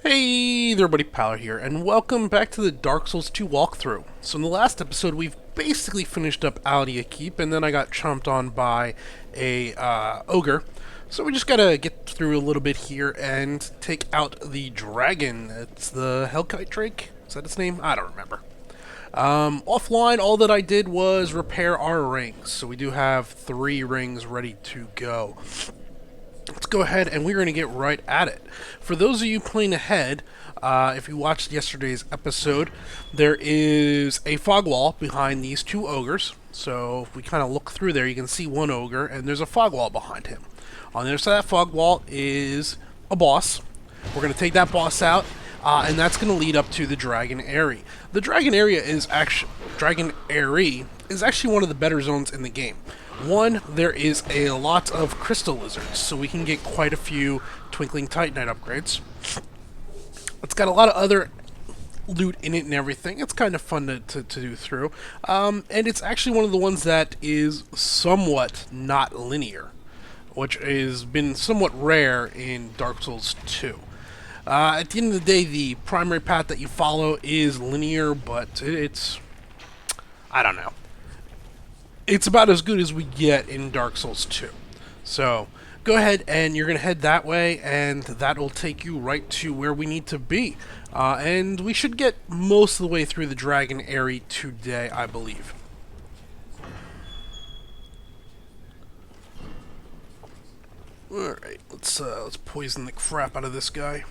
Hey there, buddy, Paller here, and welcome back to the Dark Souls 2 walkthrough. So in the last episode, we've basically finished up Aerie Keep, and then I got chomped on by a ogre. So we just gotta get through a little bit here and take out the dragon. It's the Hellkite Drake? Is that its name? I don't remember. Offline, all that I did was repair our rings. So we do have 3 rings ready to go. Let's go ahead and we're going to get right at it. For those of you playing ahead, if you watched yesterday's episode, there is a fog wall behind these 2 ogres. So if we kind of look through there, you can see 1 ogre, and there's a fog wall behind him. On the other side of that fog wall is a boss. We're going to take that boss out, and that's going to lead up to the Dragon Aerie. The Dragon Area is actually Dragon Aerie is actually one of the better zones in the game. One, there is a lot of crystal lizards, so we can get quite a few Twinkling Titanite upgrades. It's got a lot of other loot in it and everything. It's kind of fun to do through. And it's actually one of the ones that is somewhat not linear, which has been somewhat rare in Dark Souls 2. At the end of the day, the primary path that you follow is linear, but it's... I don't know. It's about as good as we get in Dark Souls 2. So, go ahead and you're going to head that way, and that'll take you right to where we need to be. And we should get most of the way through the Dragon Aerie today, I believe. Alright, let's poison the crap out of this guy.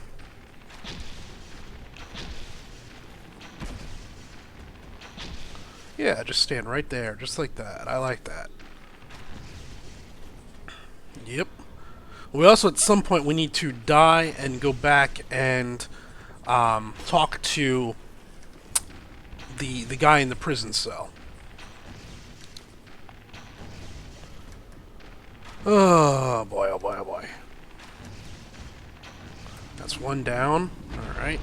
Yeah, just stand right there, just like that. I like that. Yep. We also, at some point, we need to die and go back and talk to the guy in the prison cell. Oh boy, oh boy, oh boy. That's 1 down. Alright.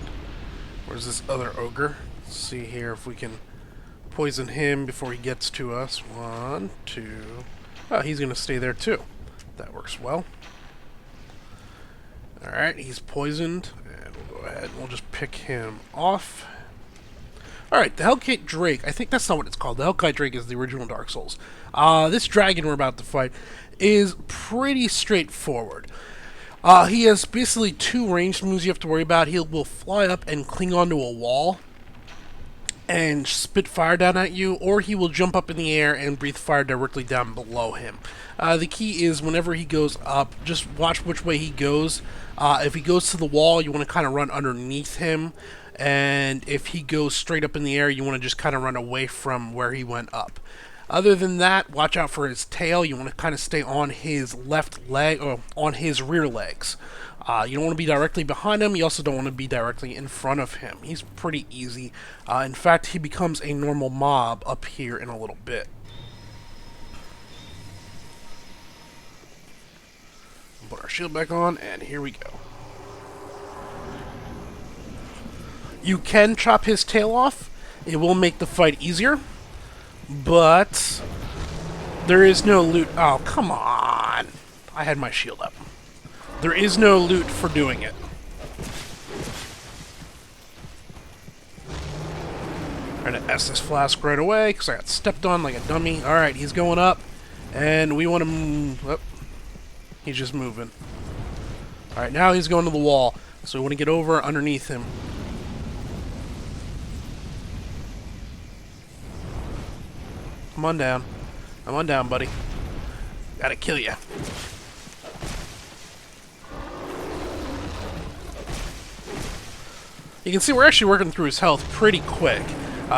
Where's this other ogre? Let's see here if we can poison him before he gets to us. 1, 2. Oh, he's going to stay there too. That works well. Alright, he's poisoned. And we'll go ahead and we'll just pick him off. Alright, the Hellkite Drake. I think that's not what it's called. The Hellkite Drake is the original Dark Souls. This dragon we're about to fight is pretty straightforward. He has basically 2 ranged moves you have to worry about. He will fly up and cling onto a wall and spit fire down at you, or he will jump up in the air and breathe fire directly down below him. The key is whenever he goes up, just watch which way he goes. If he goes to the wall, you want to kind of run underneath him, and if he goes straight up in the air, you want to just kind of run away from where he went up. Other than that, watch out for his tail. You want to kind of stay on his left leg, or on his rear legs. You don't want to be directly behind him. You also don't want to be directly in front of him. He's pretty easy. In fact, he becomes a normal mob up here in a little bit. Put our shield back on, and here we go. You can chop his tail off. It will make the fight easier. But there is no loot. Oh, come on. I had my shield up. There is no loot for doing it. I'm going to S this flask right away because I got stepped on like a dummy. Alright, he's going up. And we want to move. Oh, he's just moving. Alright, now he's going to the wall. So we want to get over underneath him. Come on down. Come on down, buddy. Gotta kill ya. You can see we're actually working through his health pretty quick.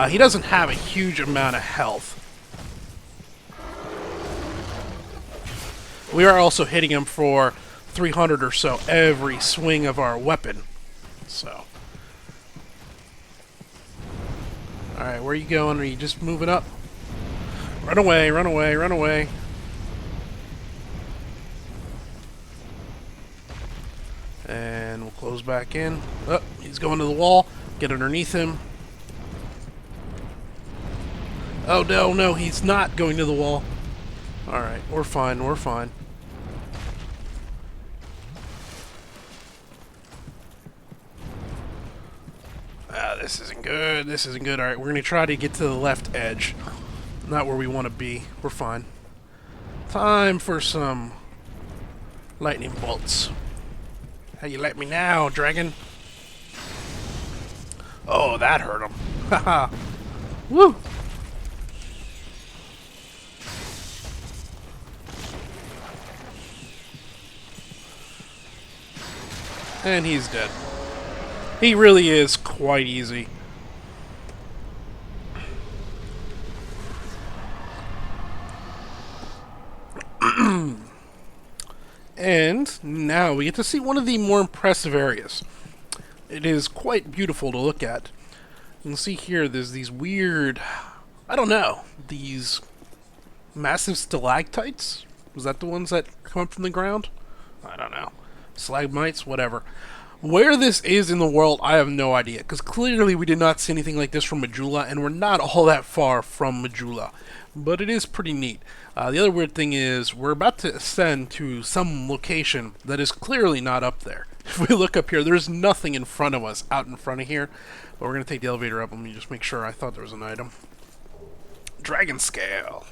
He doesn't have a huge amount of health. We are also hitting him for 300 or so every swing of our weapon. So. Alright, where are you going? Are you just moving up? Run away, run away, run away. And we'll close back in. Oh, he's going to the wall. Get underneath him. Oh, no, no, he's not going to the wall. Alright, we're fine, we're fine. This isn't good. This isn't good. Alright, we're going to try to get to the left edge. Not where we want to be. We're fine. Time for some lightning bolts. How you let me now, dragon? Oh, that hurt him. Haha. Woo! And he's dead. He really is quite easy. And now we get to see one of the more impressive areas. It is quite beautiful to look at. You can see here there's these weird, I don't know, these massive stalactites? Was that the ones that come up from the ground? I don't know. Stalagmites, whatever. Where this is in the world, I have no idea, because clearly we did not see anything like this from Majula, and we're not all that far from Majula. But it is pretty neat. The other weird thing is, we're about to ascend to some location that is clearly not up there. If we look up here, there's nothing in front of us, out in front of here. But we're going to take the elevator up. Let me just make sure. I thought there was an item. Dragon Scale.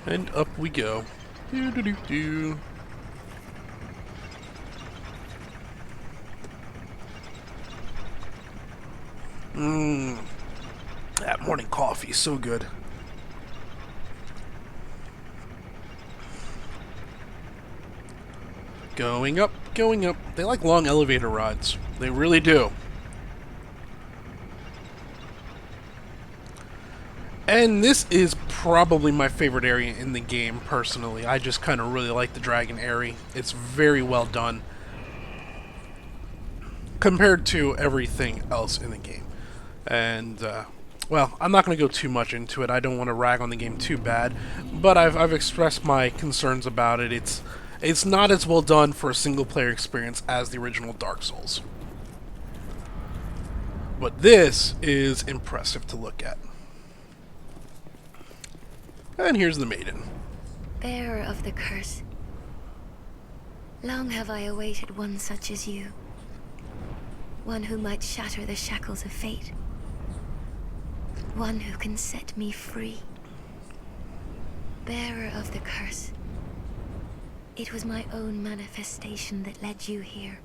And up we go. Do-do-do-do. That morning coffee is so good. Going up, going up. They like long elevator rides. They really do. And this is probably my favorite area in the game, personally. I just kind of really like the Dragon Aerie. It's very well done compared to everything else in the game. And, well, I'm not going to go too much into it. I don't want to rag on the game too bad. But I've expressed my concerns about it. It's not as well done for a single-player experience as the original Dark Souls. But this is impressive to look at. And here's the maiden. Bearer of the curse, long have I awaited one such as you. One who might shatter the shackles of fate. One who can set me free. Bearer of the curse, it was my own manifestation that led you here.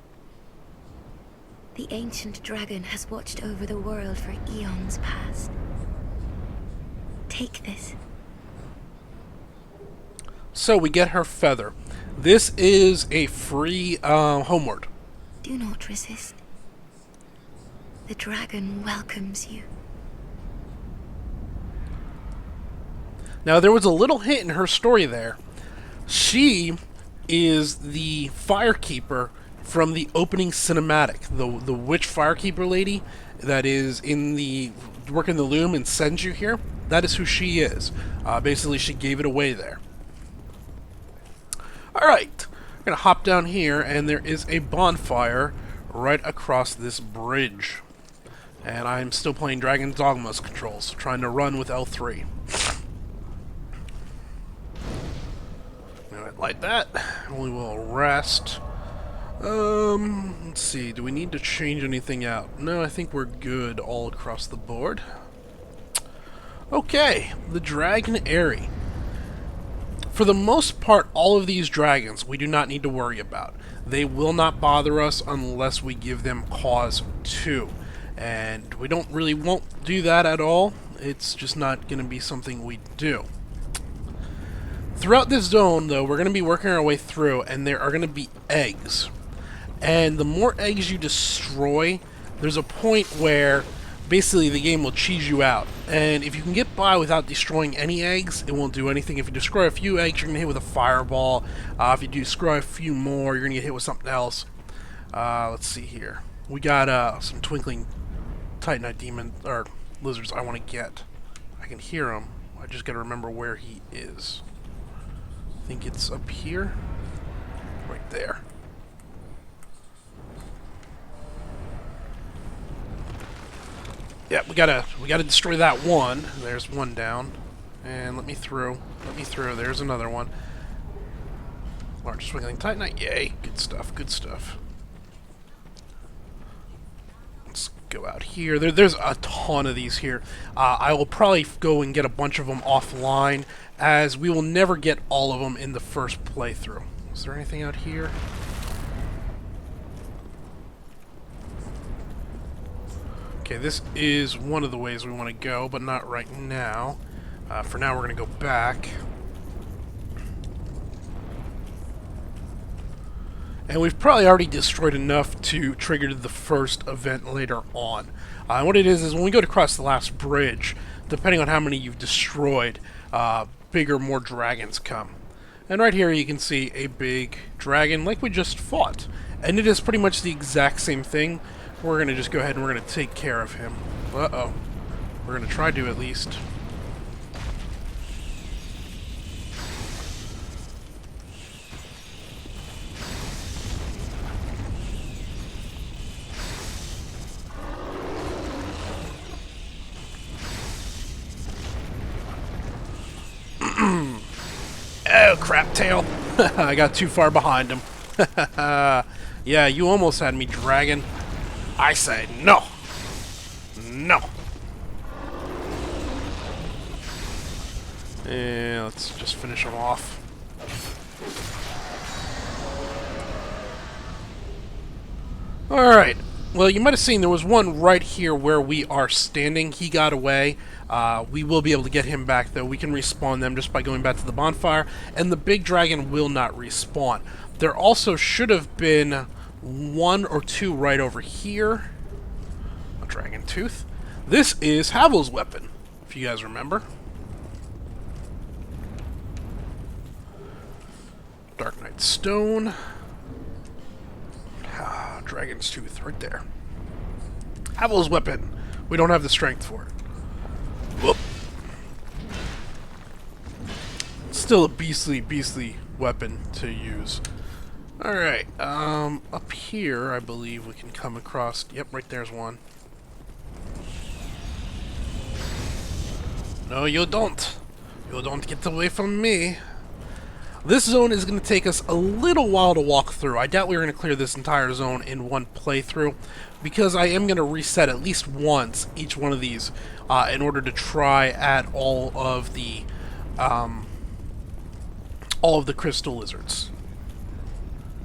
The ancient dragon has watched over the world for eons past. Take this. So we get her feather. This is a free homeward. Do not resist. The dragon welcomes you. Now there was a little hint in her story there. She is the firekeeper from the opening cinematic. The witch firekeeper lady that is in the working the loom and sends you here. That is who she is. Basically, she gave it away there. Alright, we're going to hop down here, and there is a bonfire right across this bridge. And I'm still playing Dragon Dogma's controls, trying to run with L3. Alright, like that. We will rest. Let's see, do we need to change anything out? No, I think we're good all across the board. Okay, the Dragon Aerie. For the most part, all of these dragons we do not need to worry about. They will not bother us unless we give them cause to. And we won't do that at all. It's just not going to be something we do. Throughout this zone, though, we're going to be working our way through, and there are going to be eggs. And the more eggs you destroy, there's a point where basically the game will cheese you out. And if you can get by without destroying any eggs, it won't do anything. If you destroy a few eggs, you're going to hit with a fireball. If you destroy a few more, you're going to get hit with something else. Let's see here. We got some twinkling Titanite demon or lizards I want to get. I can hear him. I just got to remember where he is. I think it's up here. Right there. Yeah, we gotta destroy that one. There's one down. And let me through. Let me through. There's another one. Large twinkling titanite. Yay. Good stuff. Good stuff. go out here. There's a ton of these here. I will probably go and get a bunch of them offline, as we will never get all of them in the first playthrough. Is there anything out here? Okay, this is one of the ways we want to go, but not right now. For now, we're going to go back. And we've probably already destroyed enough to trigger the first event later on. What it is when we go to cross the last bridge, depending on how many you've destroyed, bigger, more dragons come. And right here you can see a big dragon like we just fought. And it is pretty much the exact same thing. We're going to just go ahead and we're going to take care of him. Uh-oh. We're going to try to at least. Oh, crap tail. I got too far behind him. Yeah, you almost had me, dragon. I say no. No. Yeah, let's just finish him off. Alright. Well, you might have seen there was one right here where we are standing. He got away. We will be able to get him back, though. We can respawn them just by going back to the bonfire, and the big dragon will not respawn. There also should have been one or two right over here. A dragon tooth. This is Havel's weapon, if you guys remember. Dark Knight Stone. Dragon's tooth right there. Havel's weapon. We don't have the strength for it. Whoop. Still a beastly weapon to use. Alright, up here I believe we can come across. Yep, right there's one. No, you don't. You don't get away from me. This zone is going to take us a little while to walk through. I doubt we're going to clear this entire zone in one playthrough, because I am going to reset at least once each one of these in order to try at all of the crystal lizards.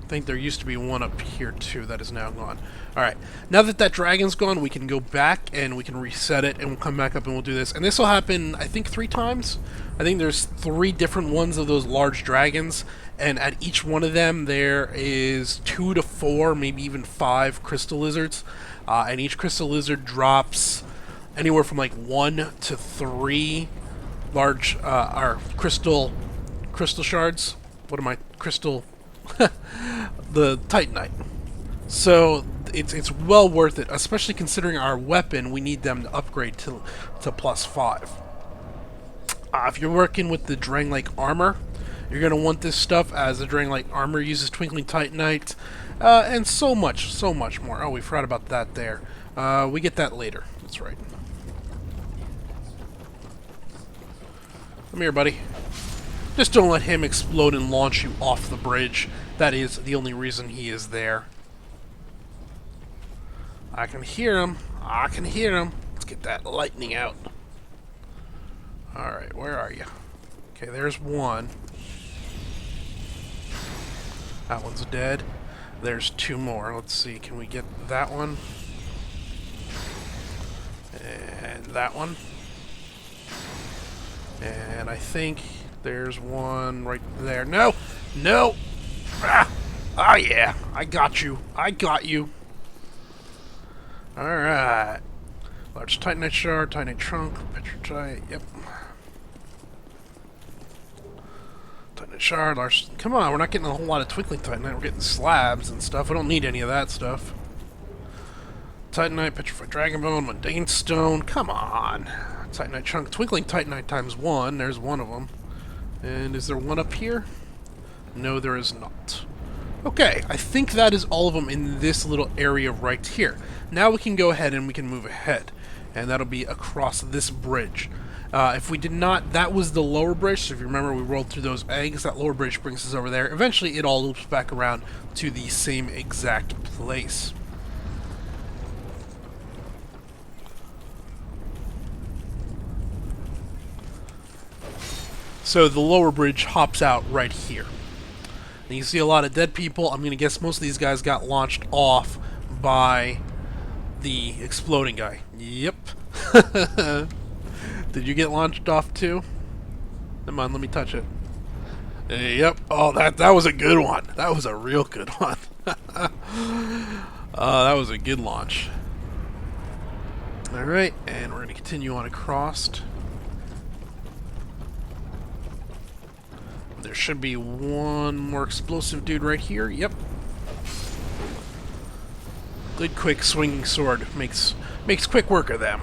I think there used to be one up here too that is now gone. Alright, now that that dragon's gone, we can go back and we can reset it, and we'll come back up and we'll do this. And this will happen, I think, 3 times. I think there's 3 different ones of those large dragons, and at each one of them there is 2 to 4, maybe even 5 crystal lizards. And each crystal lizard drops anywhere from like 1 to 3 large crystal shards. What am I? Crystal... the Titanite. So it's well worth it, especially considering our weapon. We need them to upgrade to +5. If you're working with the Drang-like armor, you're going to want this stuff, as the Drang-like armor uses Twinkling Titanite, and so much more. Oh, we forgot about that there. We get that later. That's right. Come here, buddy. Just don't let him explode and launch you off the bridge. That is the only reason he is there. I can hear him. I can hear him. Let's get that lightning out. Alright, where are you? Okay, there's one. That one's dead. There's 2 more. Let's see, can we get that one? And that one. And I think there's one right there. No! No! Ah! Oh yeah! I got you. I got you. Alright. Large Titanite shard, Titanite trunk, Petrotite, yep. Titanite shard, large... Come on, we're not getting a whole lot of Twinkling Titanite. We're getting slabs and stuff. We don't need any of that stuff. Titanite, Petrified Dragon Bone, Mundane Stone. Come on! Titanite chunk, Twinkling Titanite times 1. There's one of them. And is there one up here? No, there is not. Okay, I think that is all of them in this little area right here. Now we can go ahead and we can move ahead. And that'll be across this bridge. If we did not, that was the lower bridge. So if you remember, we rolled through those eggs. That lower bridge brings us over there. Eventually, it all loops back around to the same exact place. So the lower bridge hops out right here. And you see a lot of dead people. I'm going to guess most of these guys got launched off by the exploding guy. Yep. Did you get launched off too? Come on, let me touch it. Yep. Oh, that was a good one. That was a real good one. That was a good launch. Alright, and we're going to continue on across. There should be one more explosive dude right here. Yep. Good quick swinging sword. Makes quick work of them.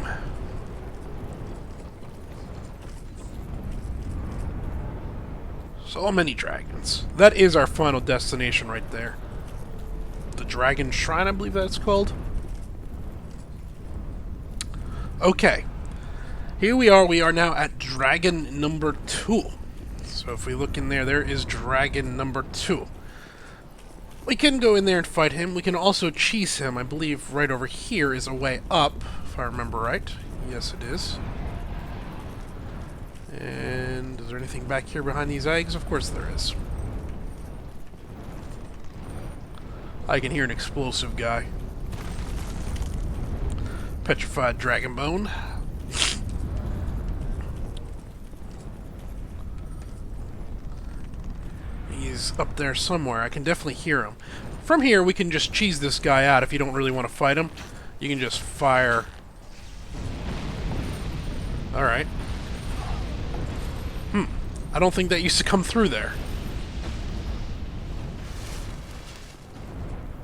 So many dragons. That is our final destination right there. The Dragon Shrine, I believe that's called. Okay. Here we are. We are now at Dragon number 2. So if we look in there, there is Dragon number 2. We can go in there and fight him. We can also cheese him. I believe right over here is a way up, if I remember right. Yes, it is. And is there anything back here behind these eggs? Of course there is. I can hear an explosive guy. Petrified dragon bone. He's up there somewhere. I can definitely hear him. From here, we can just cheese this guy out if you don't really want to fight him. You can just fire. Alright. I don't think that used to come through there.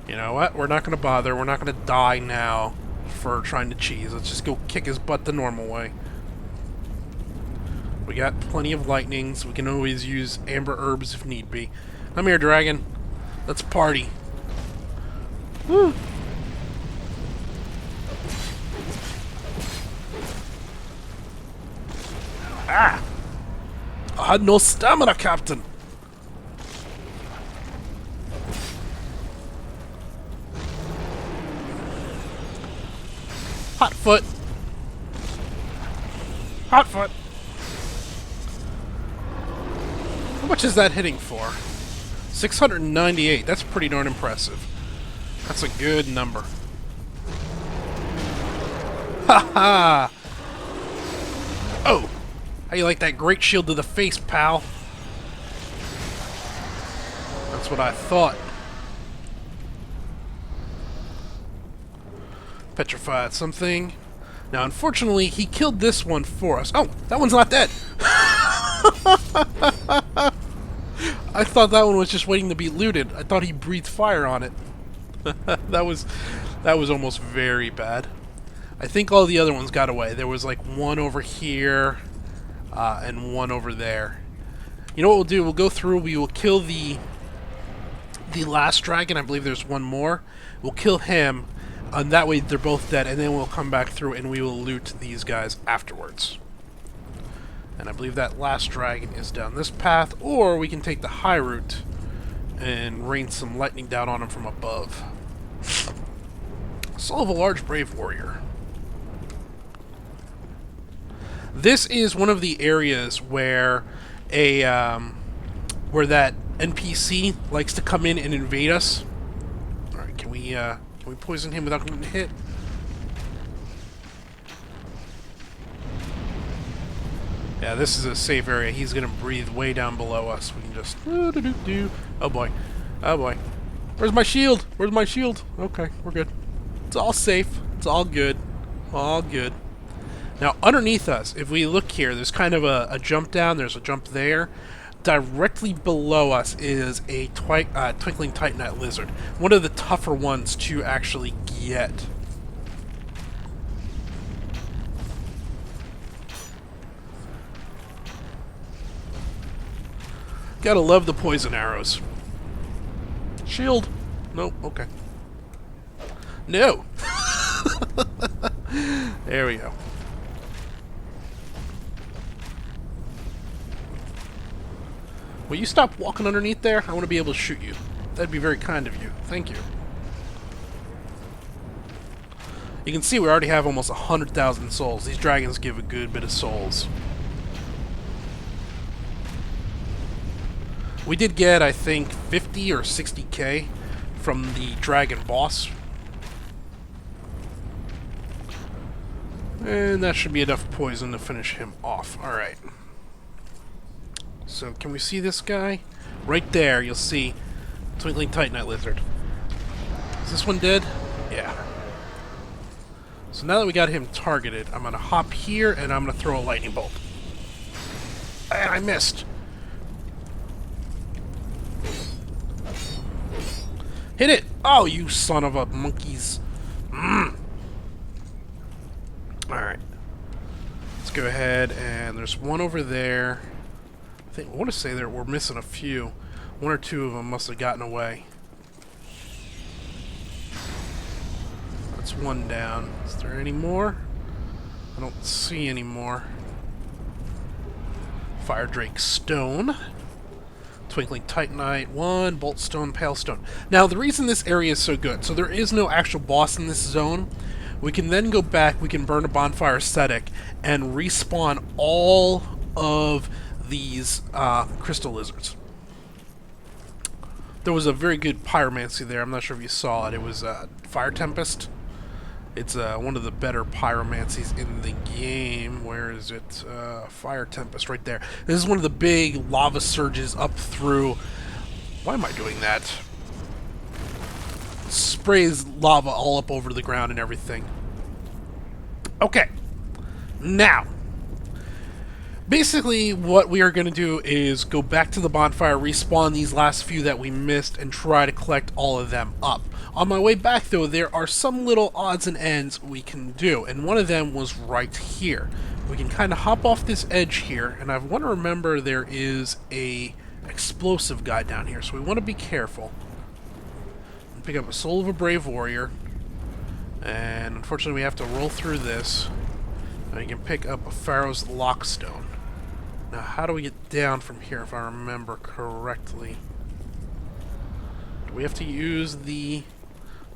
You know what? We're not going to bother. We're not going to die now for trying to cheese. Let's just go kick his butt the normal way. We got plenty of lightnings. We can always use amber herbs if need be. Come here, dragon. Let's party. Woo! Ah! I had no stamina, Captain. Hot foot. Hot foot. How much is that hitting for? 698. That's pretty darn impressive. That's a good number. Ha ha! Oh! How you like that great shield to the face, pal? That's what I thought. Petrified something. Now, unfortunately, he killed this one for us. Oh, that one's not dead. I thought that one was just waiting to be looted. I thought he breathed fire on it. that was almost very bad. I think all the other ones got away. There was like one over here and one over there. You know what we'll do? We'll go through. We will kill the last dragon. I believe there's one more. We'll kill him. And that way they're both dead, and then we'll come back through and we will loot these guys afterwards. And I believe that last dragon is down this path, or we can take the high route and rain some lightning down on him from above. Soul of a large brave warrior. This is one of the areas where where that NPC likes to come in and invade us. All right, can we poison him without getting hit? Yeah, this is a safe area. He's gonna breathe way down below us. We can just oh boy, oh boy. Where's my shield? Where's my shield? Okay, we're good. It's all safe. It's all good. All good. Now underneath us, if we look here, there's kind of a jump down. There's a jump there. Directly below us is a twinkling titanite lizard. One of the tougher ones to actually get. Gotta love the poison arrows. Shield. Nope. Okay. No. There we go. Will you stop walking underneath there? I want to be able to shoot you. That'd be very kind of you. Thank you. You can see we already have almost 100,000 souls. These dragons give a good bit of souls. We did get, I think, 50 or 60k from the dragon boss. And that should be enough poison to finish him off. Alright. So, can we see this guy? Right there, you'll see Twinkling Titanite Lizard. Is this one dead? Yeah. So now that we got him targeted, I'm going to hop here and I'm going to throw a lightning bolt. And I missed. Hit it! Oh, you son of a monkeys. Alright. Let's go ahead and there's one over there. I want to say that we're missing a few. One or two of them must have gotten away. That's one down. Is there any more? I don't see any more. Fire Drake Stone. Twinkling Titanite 1, Bolt Stone, Pale Stone. Now, the reason this area is so good, so there is no actual boss in this zone. We can then go back, we can burn a bonfire ascetic, and respawn all of these crystal lizards. There was a very good pyromancy there. I'm not sure if you saw it. It was Fire Tempest. It's one of the better pyromancies in the game. Where is it? Fire Tempest, right there. This is one of the big lava surges up through... Why am I doing that? Sprays lava all up over the ground and everything. Okay. Now, basically, what we are going to do is go back to the bonfire, respawn these last few that we missed, and try to collect all of them up. On my way back, though, there are some little odds and ends we can do, and one of them was right here. We can kind of hop off this edge here, and I want to remember there is a explosive guy down here, so we want to be careful. Pick up a Soul of a Brave Warrior, and unfortunately we have to roll through this. And we can pick up a Pharaoh's Lockstone. Now, how do we get down from here, if I remember correctly? Do we have to use the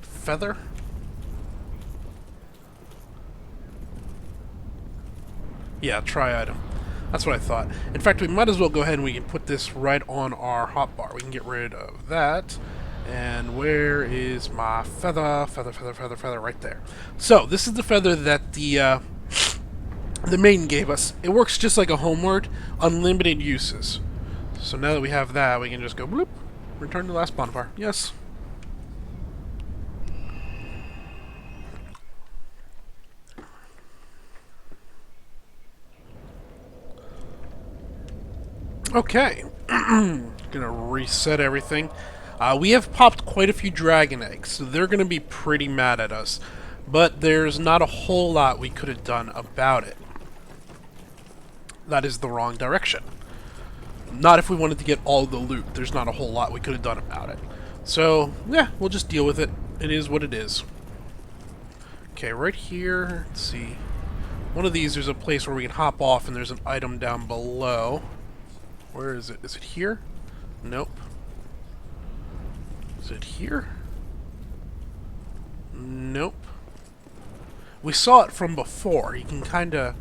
feather? Yeah, try item. That's what I thought. In fact, we might as well go ahead and we can put this right on our hotbar. We can get rid of that. And where is my feather? Feather, feather, feather, feather, right there. So, this is the feather that the maiden gave us. It works just like a homeward, unlimited uses. So now that we have that, we can just go bloop, return to the last bonfire. Yes. Okay. Gonna reset everything. We have popped quite a few dragon eggs, so they're gonna be pretty mad at us. But there's not a whole lot we could have done about it. That is the wrong direction. Not if we wanted to get all the loot. There's not a whole lot we could have done about it. So, yeah, we'll just deal with it. It is what it is. Okay, right here, let's see. One of these, there's a place where we can hop off, and there's an item down below. Where is it? Is it here? Nope. Is it here? Nope. We saw it from before. You can kind of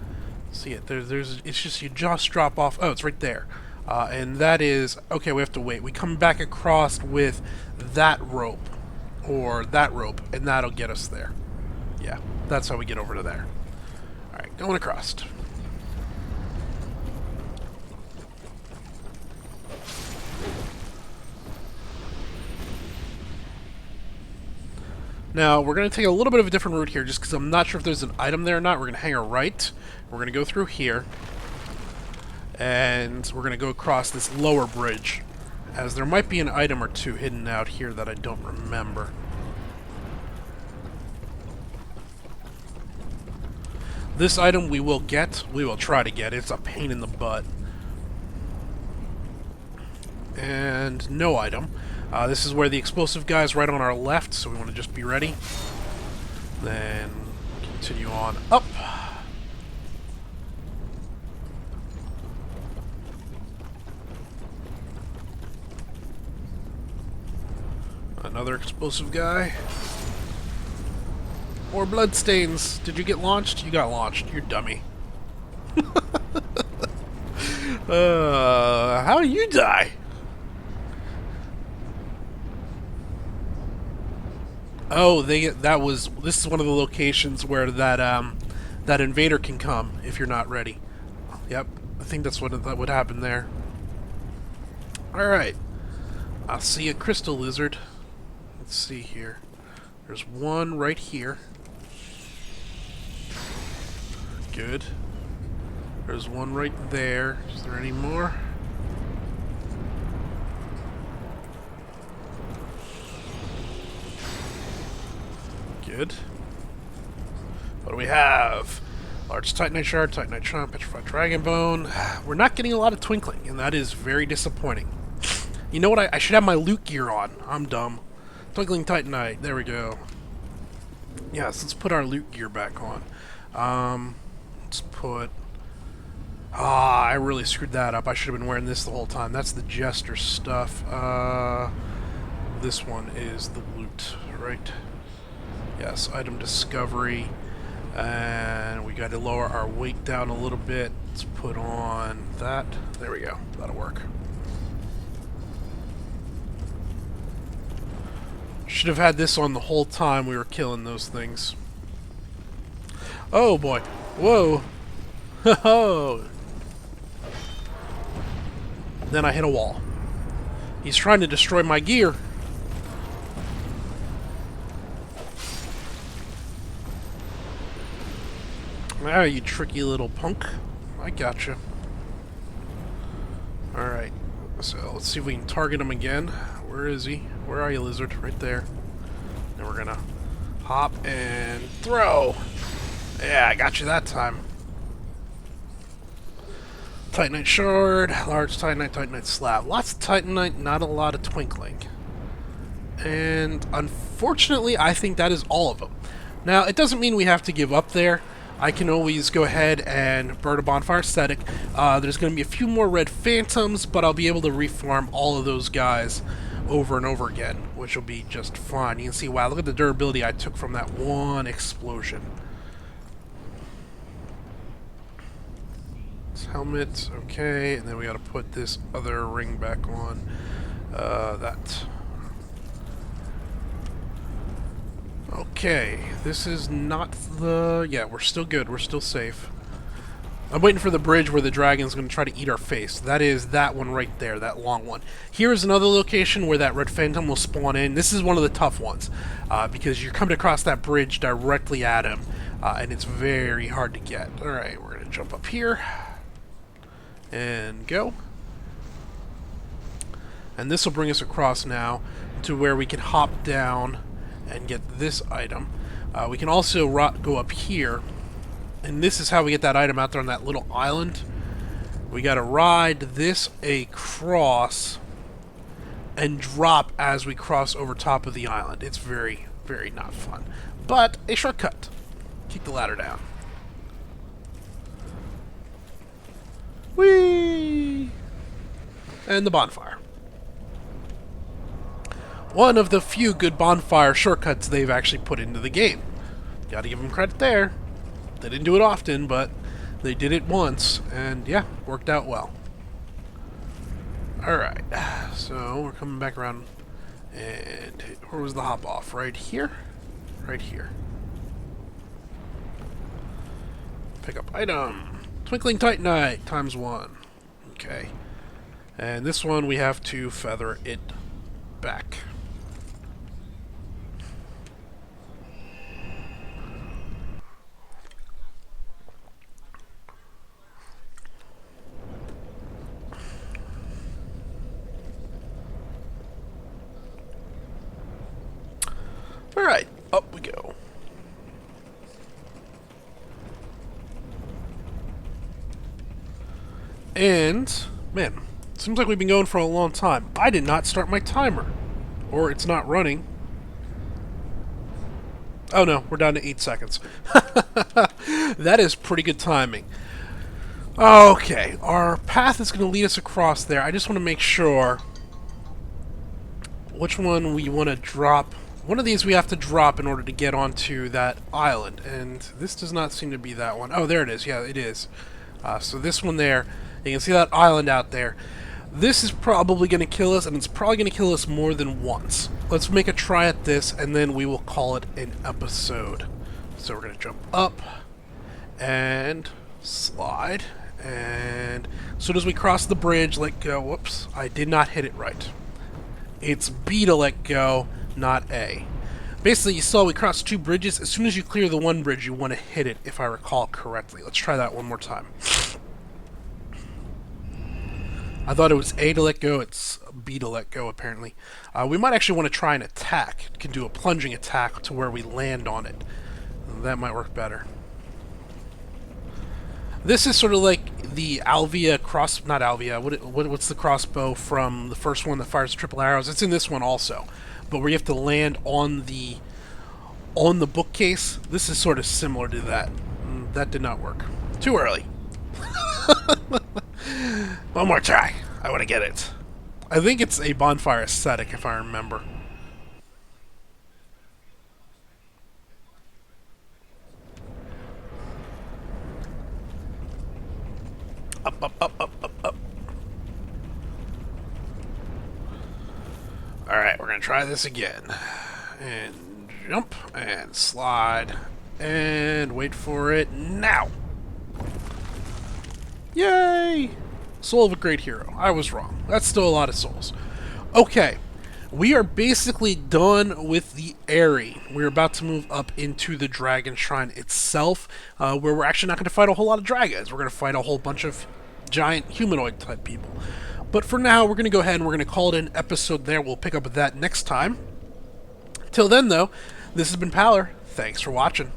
see it. It's just you just drop off. Oh, it's right there. And that is... Okay, we have to wait. We come back across with that rope. Or that rope. And that'll get us there. Yeah, that's how we get over to there. Alright, going across. Now, we're going to take a little bit of a different route here, just because I'm not sure if there's an item there or not. We're going to hang a right. We're going to go through here. And we're going to go across this lower bridge, as there might be an item or two hidden out here that I don't remember. This item we will get. We will try to get. It's a pain in the butt. And no item. This is where the explosive guy is right on our left, so we want to just be ready. Then continue on up. Another explosive guy. More bloodstains. Did you get launched? You got launched. You're dummy. How do you die? Oh, this is one of the locations where that invader can come if you're not ready. Yep, I think that's that would happen there. All right, I'll see a crystal lizard. Let's see here. There's one right here. Good. There's one right there. Is there any more? Good. What do we have? Large Titanite Shard, Titanite Trump, Petrified Dragon Bone. We're not getting a lot of twinkling, and that is very disappointing. You know what? I should have my loot gear on. I'm dumb. Twinkling Titanite. There we go. Yes, let's put our loot gear back on. Let's put... Ah, I really screwed that up. I should have been wearing this the whole time. That's the Jester stuff. This one is the loot, right? Yes, item discovery. And we got to lower our weight down a little bit. Let's put on that. There we go. That'll work. Should have had this on the whole time we were killing those things. Oh boy. Whoa. Ho. Then I hit a wall. He's trying to destroy my gear. Ah, you tricky little punk. I gotcha. Alright. So, let's see if we can target him again. Where is he? Where are you, lizard? Right there. And we're gonna hop and throw. Yeah, I got you that time. Titanite Shard, large Titanite, Titanite Slab. Lots of Titanite, not a lot of twinkling. And unfortunately, I think that is all of them. Now, it doesn't mean we have to give up there. I can always go ahead and burn a bonfire static. There's going to be a few more red phantoms, but I'll be able to reform all of those guys over and over again, which will be just fine. You can see, wow, look at the durability I took from that one explosion. This helmet, okay, and then we got to put this other ring back on. That. Okay, this is not the... Yeah, we're still good. We're still safe. I'm waiting for the bridge where the dragon's going to try to eat our face. That is that one right there, that long one. Here's another location where that red phantom will spawn in. This is one of the tough ones, because you're coming across that bridge directly at him, and it's very hard to get. Alright, we're going to jump up here, and go. And this will bring us across now to where we can hop down and get this item. We can also go up here, and this is how we get that item out there on that little island. We gotta ride this across and drop as we cross over top of the island. It's very, very not fun, but a shortcut. Kick the ladder down. Whee! And the bonfire. One of the few good bonfire shortcuts they've actually put into the game. Gotta give them credit there. They didn't do it often, but they did it once, and yeah, worked out well. Alright, so we're coming back around, and where was the hop off? Right here? Right here. Pick up item. Twinkling Titanite, ×1. Okay. And this one we have to feather it back. Alright, up we go. And, man, seems like we've been going for a long time. I did not start my timer. Or it's not running. Oh no, we're down to 8 seconds. That is pretty good timing. Okay, our path is going to lead us across there. I just want to make sure which one we want to drop. One of these we have to drop in order to get onto that island, and this does not seem to be that one. Oh, there it is. Yeah, it is. So this one there, you can see that island out there. This is probably going to kill us, and it's probably going to kill us more than once. Let's make a try at this, and then we will call it an episode. So we're going to jump up, and slide, and as soon as we cross the bridge, let go. Whoops, I did not hit it right. It's B to let go, not A. Basically, you saw we crossed two bridges. As soon as you clear the one bridge, you want to hit it, if I recall correctly. Let's try that one more time. I thought it was A to let go. It's B to let go, apparently. We might actually want to try an attack. It can do a plunging attack to where we land on it. That might work better. This is sort of like the Alvia cross... Not Alvia. What's the crossbow from the first one that fires triple arrows? It's in this one also. But where you have to land on the bookcase. This is sort of similar to that. That did not work. Too early. One more try. I want to get it. I think it's a bonfire aesthetic, if I remember. Up, up, up, up, up, up. Alright, we're going to try this again. And jump, and slide, and wait for it now. Yay! Soul of a great hero. I was wrong. That's still a lot of souls. Okay, we are basically done with the Aerie. We're about to move up into the Dragon Shrine itself, where we're actually not going to fight a whole lot of dragons. We're going to fight a whole bunch of giant humanoid type people. But for now, we're going to go ahead and we're going to call it an episode there. We'll pick up with that next time. Till then, though, this has been Paler. Thanks for watching.